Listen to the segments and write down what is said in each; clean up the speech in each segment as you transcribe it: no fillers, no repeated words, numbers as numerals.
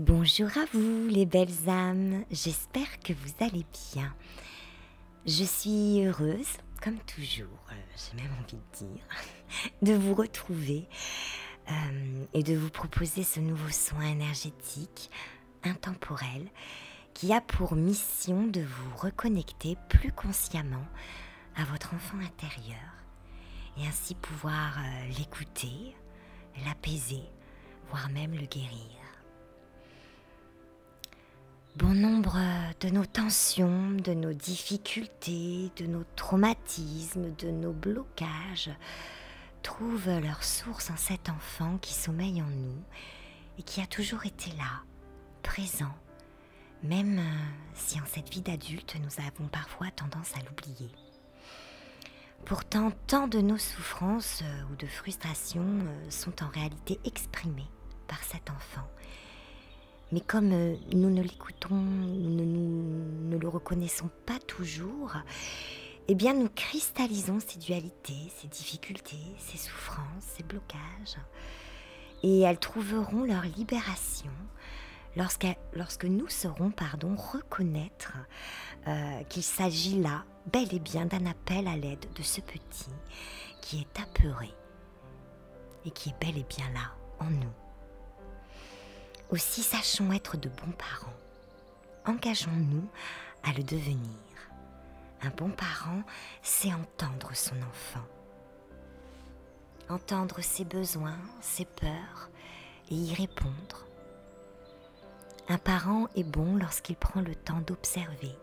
Bonjour à vous les belles âmes, j'espère que vous allez bien. Je suis heureuse, comme toujours, j'ai même envie de dire, de vous retrouver et de vous proposer ce nouveau soin énergétique, intemporel, qui a pour mission de vous reconnecter plus consciemment à votre enfant intérieur et ainsi pouvoir l'écouter, l'apaiser, voire même le guérir. Bon nombre de nos tensions, de nos difficultés, de nos traumatismes, de nos blocages trouvent leur source en cet enfant qui sommeille en nous et qui a toujours été là, présent, même si en cette vie d'adulte nous avons parfois tendance à l'oublier. Pourtant, tant de nos souffrances ou de frustrations sont en réalité exprimées par cet enfant. Mais comme nous ne l'écoutons, nous ne le reconnaissons pas toujours, eh bien nous cristallisons ces dualités, ces difficultés, ces souffrances, ces blocages. Et elles trouveront leur libération lorsque nous saurons reconnaître qu'il s'agit là, bel et bien, d'un appel à l'aide de ce petit qui est apeuré et qui est bel et bien là, en nous. Aussi, sachons être de bons parents. Engageons-nous à le devenir. Un bon parent, c'est entendre son enfant. Entendre ses besoins, ses peurs et y répondre. Un parent est bon lorsqu'il prend le temps d'observer,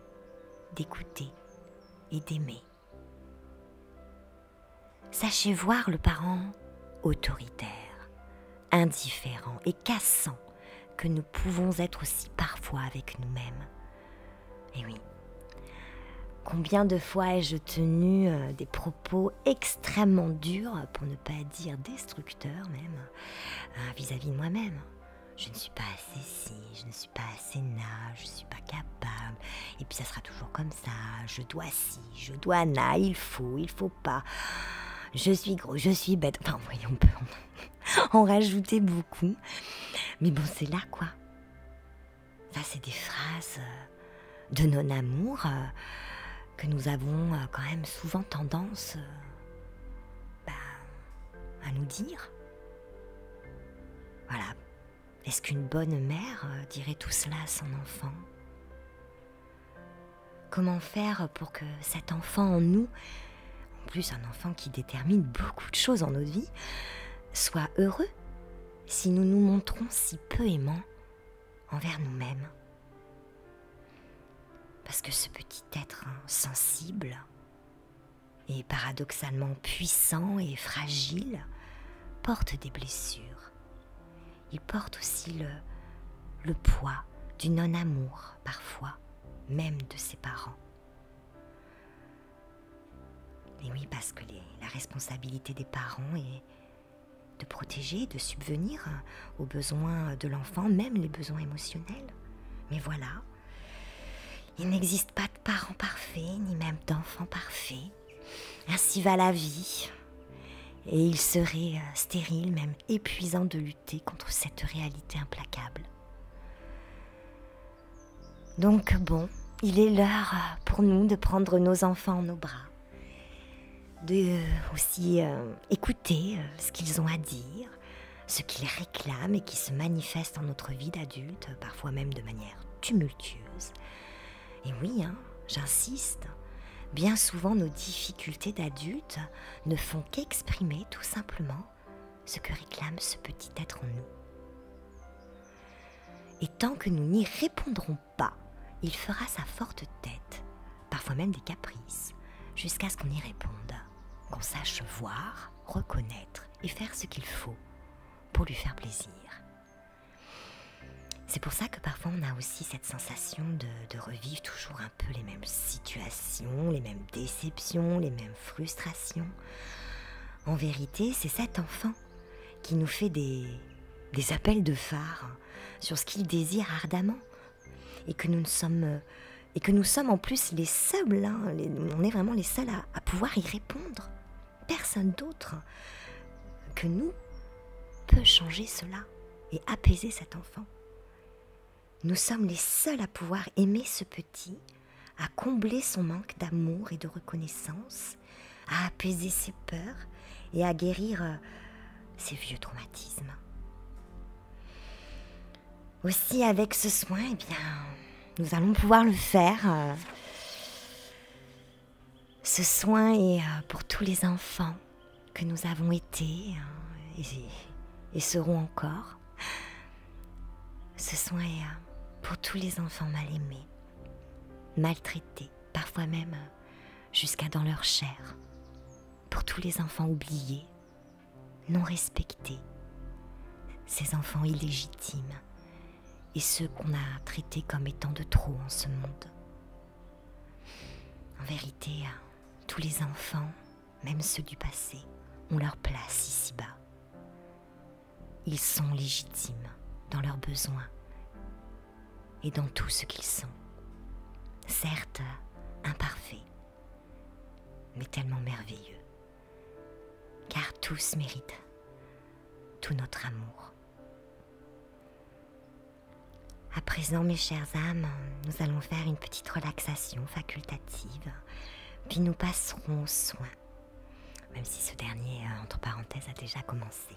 d'écouter et d'aimer. Sachez voir le parent autoritaire, indifférent et cassant que nous pouvons être aussi parfois avec nous-mêmes. Et oui, combien de fois ai-je tenu des propos extrêmement durs, pour ne pas dire destructeurs même, vis-à-vis de moi-même. Je ne suis pas assez ci, je ne suis pas assez là, je ne suis pas capable, et puis ça sera toujours comme ça, je dois ci, je dois là, il faut pas, je suis gros, je suis bête, enfin voyons, on peut en rajouter beaucoup. Mais bon, c'est là quoi. Ça, c'est des phrases de non-amour que nous avons quand même souvent tendance à nous dire. Voilà. Est-ce qu'une bonne mère dirait tout cela à son enfant? Comment faire pour que cet enfant en nous, en plus un enfant qui détermine beaucoup de choses en notre vie, soit heureux si nous nous montrons si peu aimants envers nous-mêmes? Parce que ce petit être sensible et paradoxalement puissant et fragile porte des blessures. Il porte aussi le poids du non-amour, parfois, même de ses parents. Et oui, parce que la responsabilité des parents est de protéger, de subvenir aux besoins de l'enfant, même les besoins émotionnels. Mais voilà, il n'existe pas de parents parfaits, ni même d'enfants parfaits. Ainsi va la vie. Et il serait stérile, même épuisant de lutter contre cette réalité implacable. Donc bon, il est l'heure pour nous de prendre nos enfants en nos bras, de aussi écouter ce qu'ils ont à dire, ce qu'ils réclament et qui se manifeste en notre vie d'adulte, parfois même de manière tumultueuse. Et oui, j'insiste, bien souvent nos difficultés d'adultes ne font qu'exprimer tout simplement ce que réclame ce petit être en nous. Et tant que nous n'y répondrons pas, il fera sa forte tête, parfois même des caprices, jusqu'à ce qu'on y réponde, qu'on sache voir, reconnaître et faire ce qu'il faut pour lui faire plaisir. C'est pour ça que parfois on a aussi cette sensation de revivre toujours un peu les mêmes situations, les mêmes déceptions, les mêmes frustrations. En vérité, c'est cet enfant qui nous fait des appels de phare sur ce qu'il désire ardemment et que nous sommes en plus les seuls, on est vraiment les seuls à pouvoir y répondre. Personne d'autre que nous peut changer cela et apaiser cet enfant. Nous sommes les seuls à pouvoir aimer ce petit, à combler son manque d'amour et de reconnaissance, à apaiser ses peurs et à guérir ses vieux traumatismes. Aussi, avec ce soin, eh bien, nous allons pouvoir le faire. Ce soin est pour tous les enfants que nous avons été et seront encore. Ce soin est pour tous les enfants mal aimés, maltraités, parfois même jusqu'à dans leur chair. Pour tous les enfants oubliés, non respectés, ces enfants illégitimes et ceux qu'on a traités comme étant de trop en ce monde. En vérité, tous les enfants, même ceux du passé, ont leur place ici-bas. Ils sont légitimes dans leurs besoins et dans tout ce qu'ils sont. Certes, imparfaits, mais tellement merveilleux, car tous méritent tout notre amour. À présent, mes chères âmes, nous allons faire une petite relaxation facultative, puis nous passerons aux soins, même si ce dernier, entre parenthèses, a déjà commencé.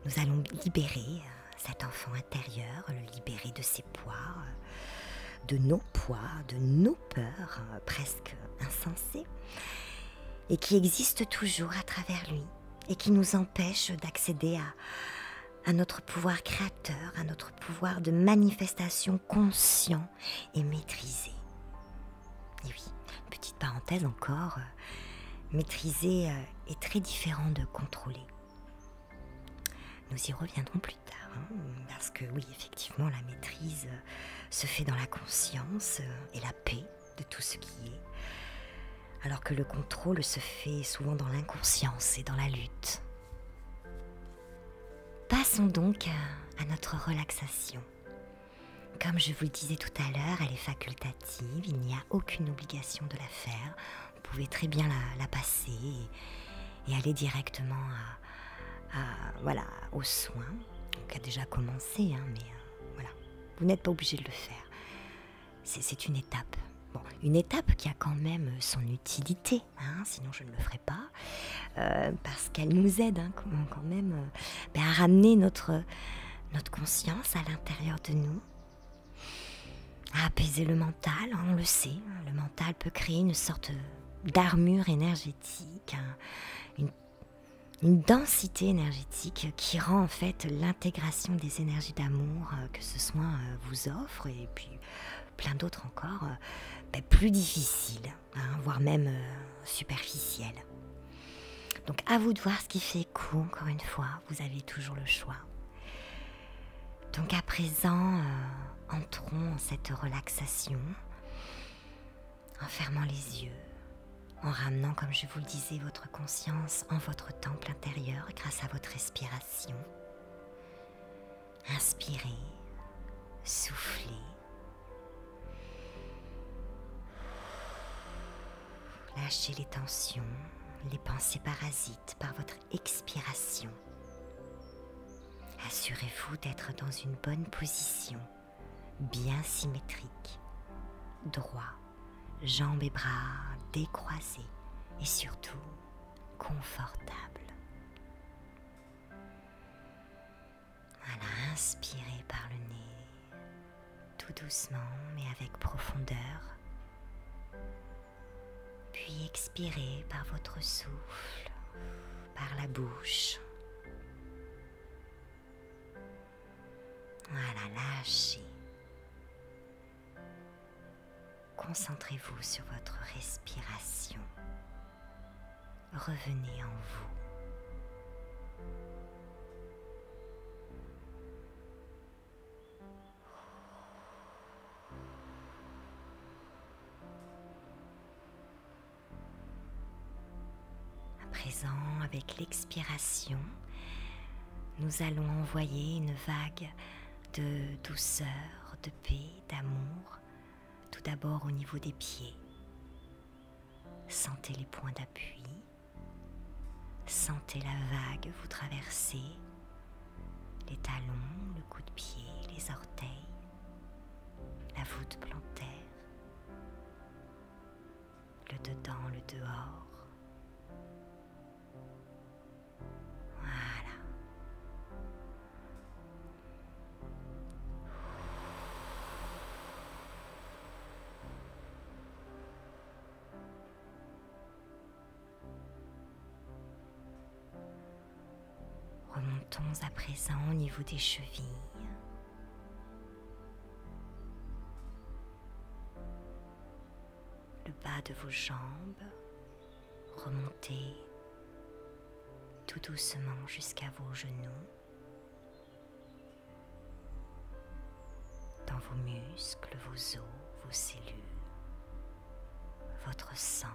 Nous allons libérer cet enfant intérieur, le libérer de ses poids, de nos peurs presque insensées, et qui existent toujours à travers lui, et qui nous empêchent d'accéder à notre pouvoir créateur, à notre pouvoir de manifestation conscient et maîtrisé. Et oui, petite parenthèse encore, maîtriser est très différent de contrôler. Nous y reviendrons plus tard, parce que oui, effectivement, la maîtrise se fait dans la conscience et la paix de tout ce qui est, alors que le contrôle se fait souvent dans l'inconscience et dans la lutte. Passons donc à notre relaxation. Comme je vous le disais tout à l'heure, elle est facultative, il n'y a aucune obligation de la faire. Vous pouvez très bien la passer et aller directement voilà, aux soins, qui a déjà commencé, mais voilà, vous n'êtes pas obligé de le faire. C'est une étape. Bon, une étape qui a quand même son utilité, sinon je ne le ferai pas, parce qu'elle nous aide quand même à ramener notre conscience à l'intérieur de nous, à apaiser le mental. On le sait, le mental peut créer une sorte d'armure énergétique, une densité énergétique qui rend en fait l'intégration des énergies d'amour que ce soin vous offre, et puis plein d'autres encore, plus difficile, voire même superficielle. Donc à vous de voir ce qui fait écho, encore une fois, vous avez toujours le choix. Donc à présent, entrons en cette relaxation, en fermant les yeux, en ramenant, comme je vous le disais, votre conscience en votre temple intérieur grâce à votre respiration. Inspirez, soufflez. Lâchez les tensions, les pensées parasites par votre expiration. Assurez-vous d'être dans une bonne position, bien symétrique, droit, jambes et bras décroisés et surtout confortable. Voilà, inspirez par le nez, tout doucement mais avec profondeur. Puis expirez par votre souffle, par la bouche. Voilà, lâchez. Concentrez-vous sur votre respiration. Revenez en vous. À présent, avec l'expiration, nous allons envoyer une vague de douceur, de paix, d'amour, tout d'abord au niveau des pieds. Sentez les points d'appui, sentez la vague vous traverser, les talons, le coup de pied, les les orteils, la voûte plantaire, le dedans, le dehors. Voilà. Remontons à présent au niveau des chevilles. Le bas de vos jambes, remontez tout doucement jusqu'à vos genoux, dans vos muscles, vos os, vos cellules, votre sang.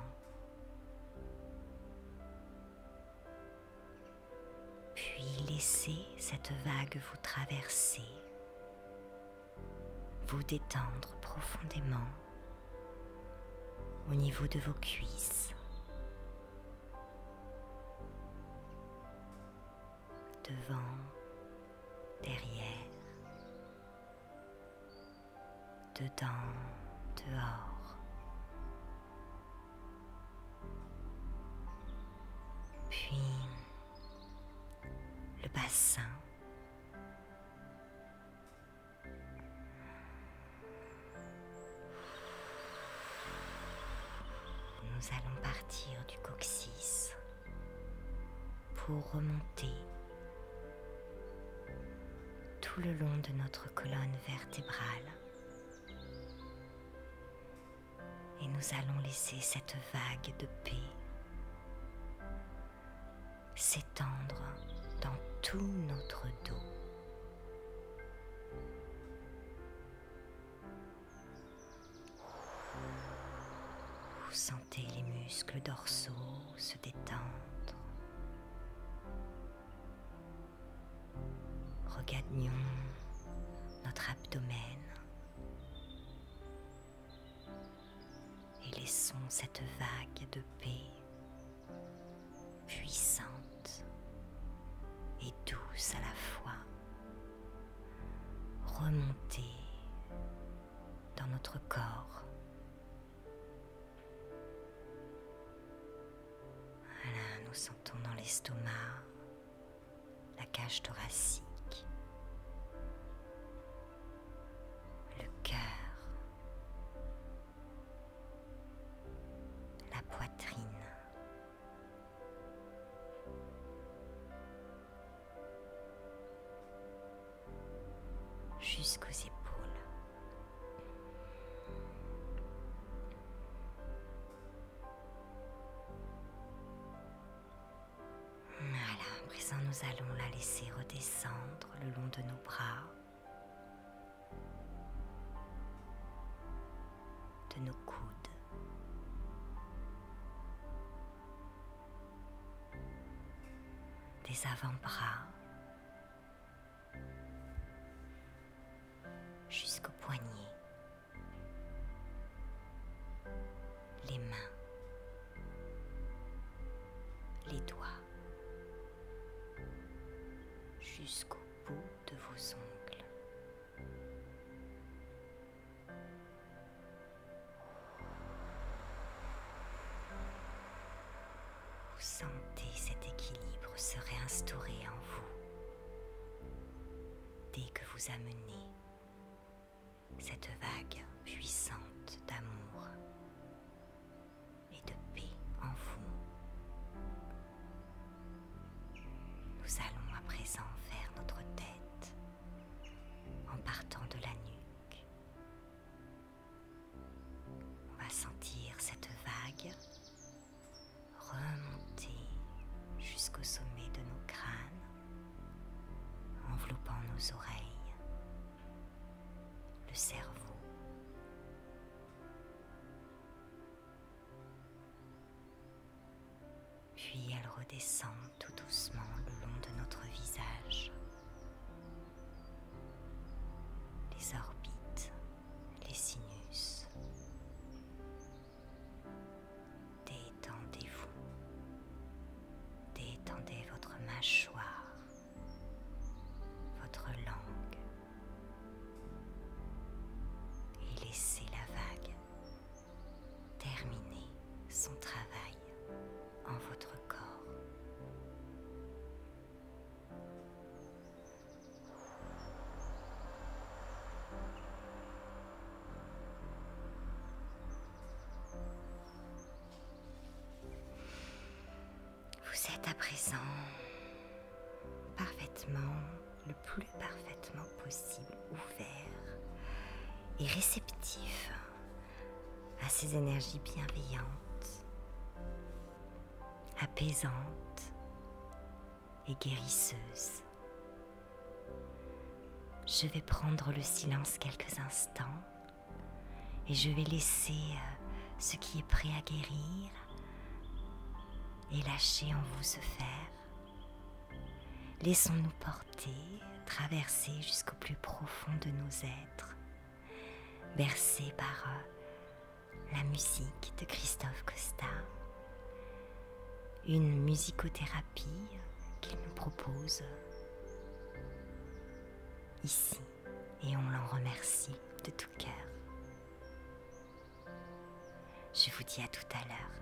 Puis laissez cette vague vous traverser, vous détendre profondément au niveau de vos cuisses, devant, derrière, dedans, dehors. Puis le bassin, nous allons partir du coccyx pour remonter tout le long de notre colonne vertébrale et nous allons laisser cette vague de paix s'étendre dans tout notre dos. Vous sentez les muscles dorsaux se détendre. Regagnons notre abdomen et laissons cette vague de paix puissante et douce à la fois remonter dans notre corps. Voilà, nous sentons dans l'estomac, la cage thoracique, le cœur, la poitrine, jusqu'aux épaules. Voilà, à présent nous allons la laisser redescendre le long de nos bras, de nos coudes, des avant-bras, jusqu'aux poignets, les mains, les doigts, jusqu'au bout de vos ongles. Vous sentez cet équilibre se réinstaurer en vous dès que vous amenez cette vague puissante d'amour et de paix en vous. Nous allons à présent faire notre tête en partant de la nuque. On va sentir cette vague remonter jusqu'au sommet de nos crânes, enveloppant nos oreilles, le cerveau. Puis elle redescend tout doucement le long de notre visage, les orbites, les sinus. Détendez-vous, détendez votre mâchoire, votre langue, présent, parfaitement, le plus parfaitement possible, ouvert et réceptif à ces énergies bienveillantes, apaisantes et guérisseuses. Je vais prendre le silence quelques instants et je vais laisser ce qui est prêt à guérir et lâcher en vous se faire. Laissons-nous porter, traverser jusqu'au plus profond de nos êtres, bercés par la musique de Christophe Costa, une musicothérapie qu'il nous propose ici, et on l'en remercie de tout cœur. Je vous dis à tout à l'heure.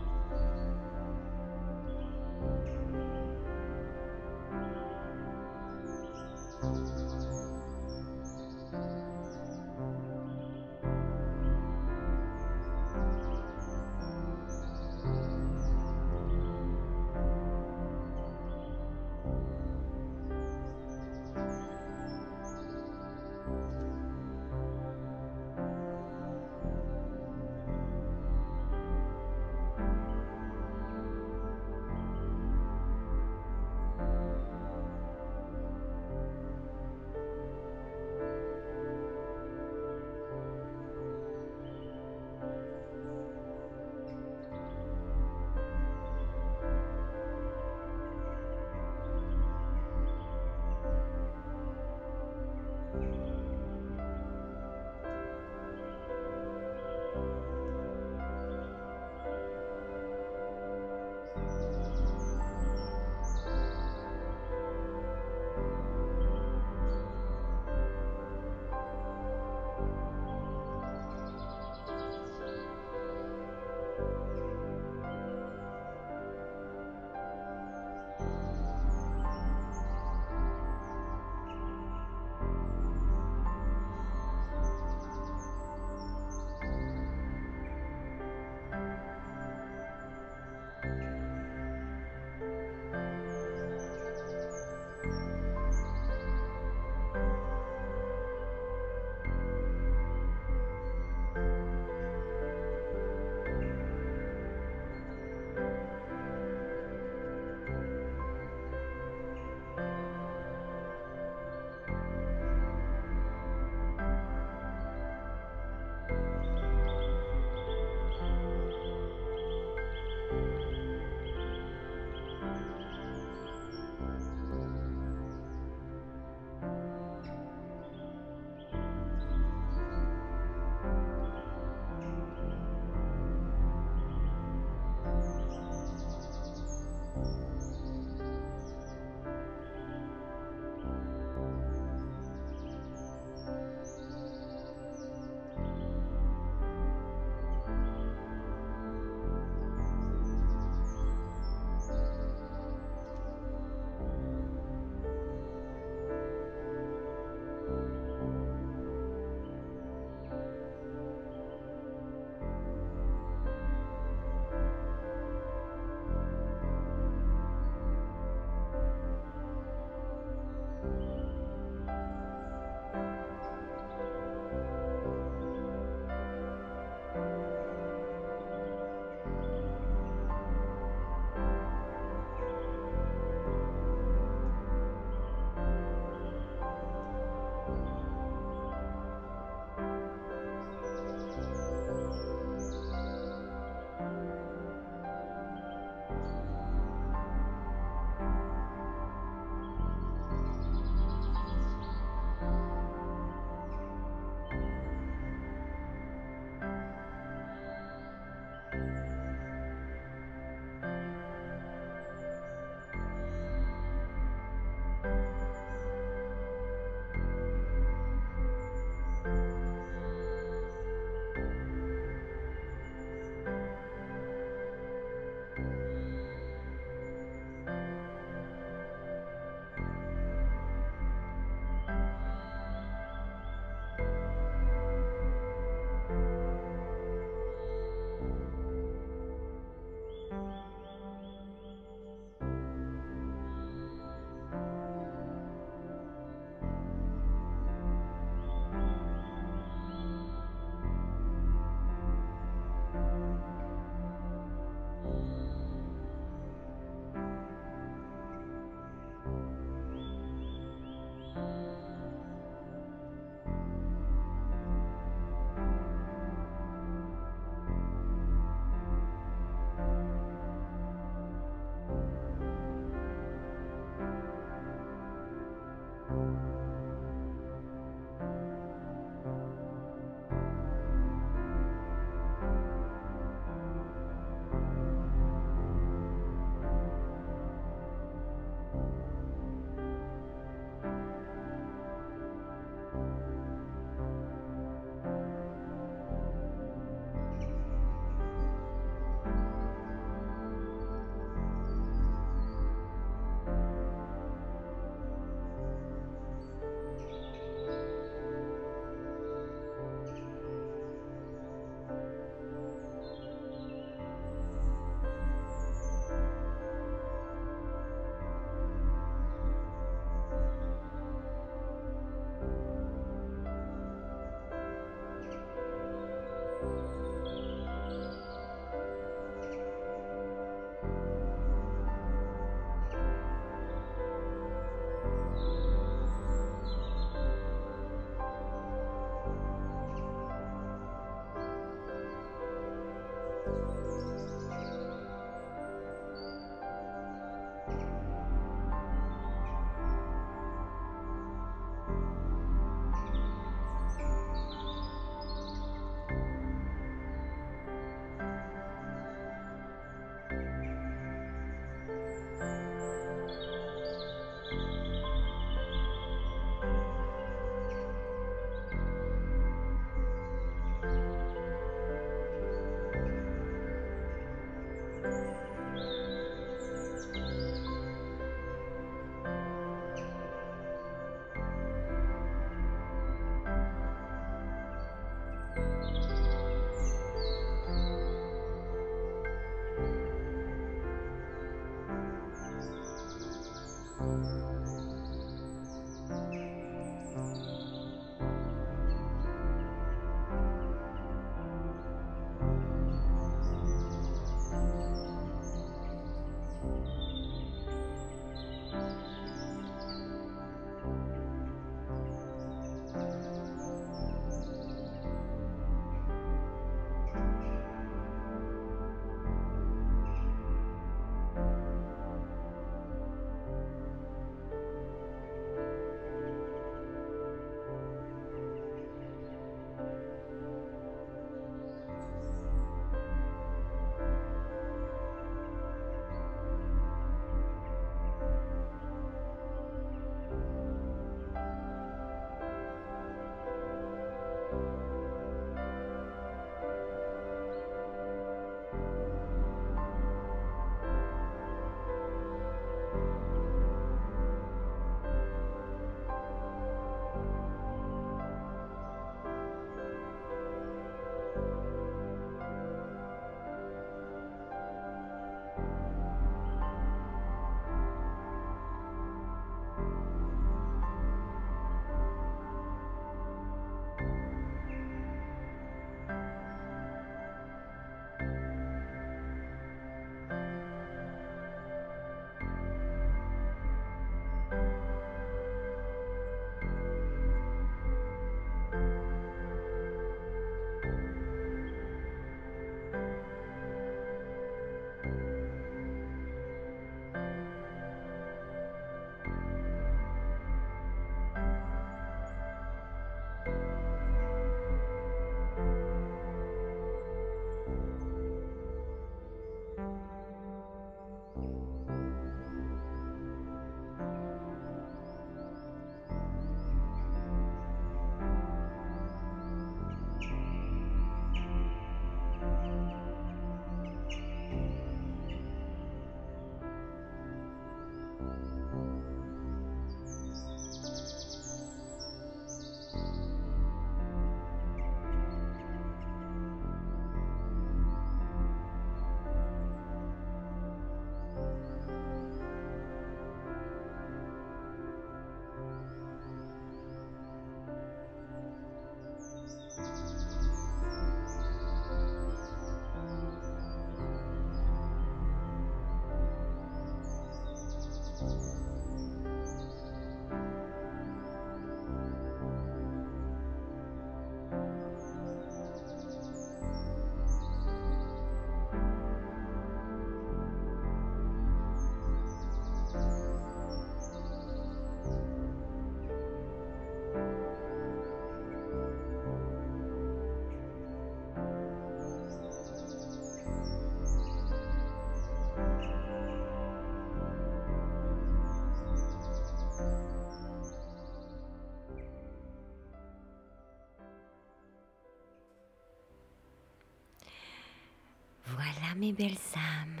mes belles âmes,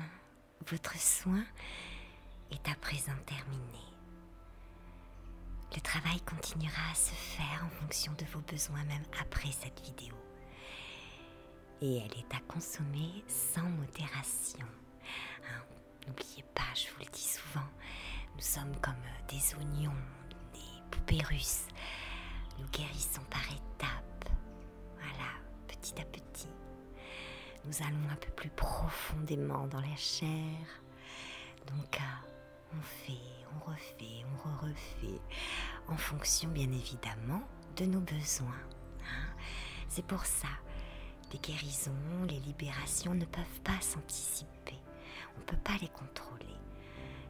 votre soin est à présent terminé. Le travail continuera à se faire en fonction de vos besoins même après cette vidéo. Et elle est à consommer sans modération. Hein, n'oubliez pas, je vous le dis souvent, nous sommes comme des oignons, des poupées russes. Nous guérissons par étapes. Voilà, petit à petit. Nous allons un peu plus profondément dans la chair. Donc, on fait, on refait, on refait, en fonction bien évidemment de nos besoins. Hein. C'est pour ça, les guérisons, les libérations ne peuvent pas s'anticiper. On ne peut pas les contrôler.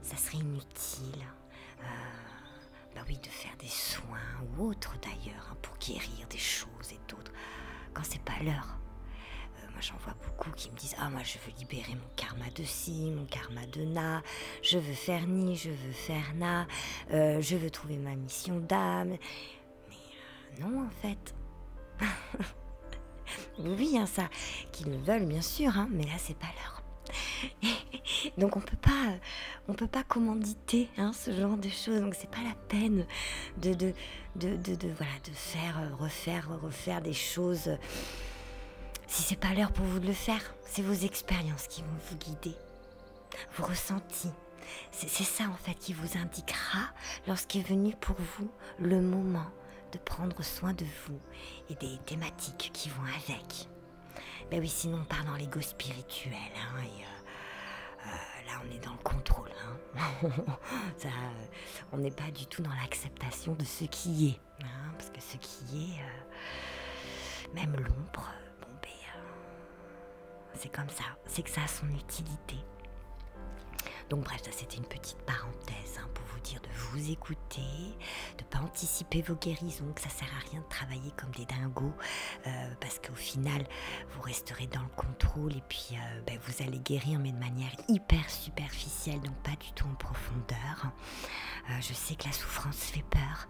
Ça serait inutile de faire des soins ou autres d'ailleurs, hein, pour guérir des choses et d'autres, quand c'est pas l'heure. Moi j'en vois beaucoup qui me disent « Ah, moi je veux libérer mon karma de ci, mon karma de na, je veux faire ni, je veux faire na, je veux trouver ma mission d'âme. » Mais non en fait. Oui, hein, ça, qu'ils le veulent bien sûr, hein, mais là c'est pas l'heure. Donc on peut pas commanditer, hein, ce genre de choses. Donc c'est pas la peine de faire, refaire des choses. Si c'est pas l'heure pour vous de le faire, c'est vos expériences qui vont vous guider, vos ressentis. C'est ça en fait qui vous indiquera lorsqu'est venu pour vous le moment de prendre soin de vous et des thématiques qui vont avec. Ben oui, sinon on part dans l'ego spirituel, hein, et là on est dans le contrôle, hein. Ça, on n'est pas du tout dans l'acceptation de ce qui est, hein, parce que ce qui est, même l'ombre, c'est comme ça, c'est que ça a son utilité. Donc bref, ça c'était une petite parenthèse, hein, pour vous dire de vous écouter, de ne pas anticiper vos guérisons, que ça sert à rien de travailler comme des dingos, parce qu'au final, vous resterez dans le contrôle et puis vous allez guérir, mais de manière hyper superficielle, donc pas du tout en profondeur. Je sais que la souffrance fait peur,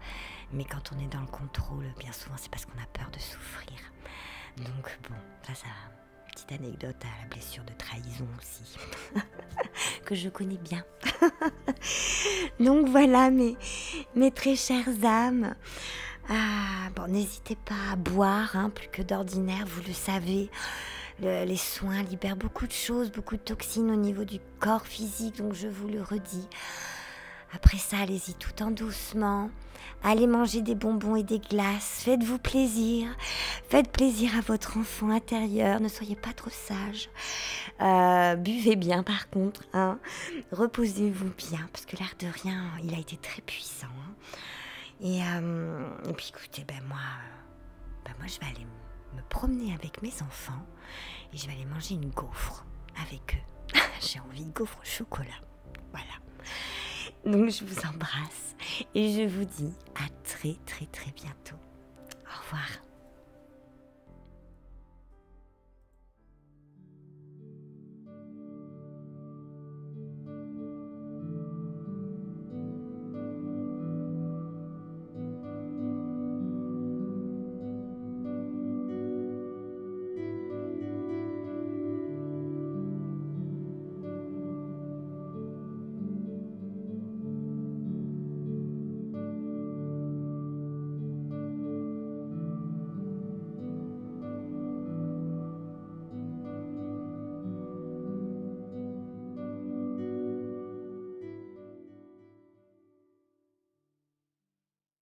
mais quand on est dans le contrôle, bien souvent c'est parce qu'on a peur de souffrir. Donc bon, ça... Petite anecdote à la blessure de trahison aussi, que je connais bien. Donc voilà mes très chères âmes. N'hésitez pas à boire, hein, plus que d'ordinaire, vous le savez. Les soins libèrent beaucoup de choses, beaucoup de toxines au niveau du corps physique, donc je vous le redis. Après ça, allez-y tout en doucement. Allez manger des bonbons et des glaces. Faites-vous plaisir. Faites plaisir à votre enfant intérieur. Ne soyez pas trop sage. Buvez bien par contre. Hein. Reposez-vous bien. Parce que l'air de rien, il a été très puissant. Hein. Et puis écoutez, moi je vais aller me promener avec mes enfants. Et je vais aller manger une gaufre avec eux. J'ai envie de gaufre au chocolat. Voilà. Donc je vous embrasse et je vous dis à très très très bientôt. Au revoir.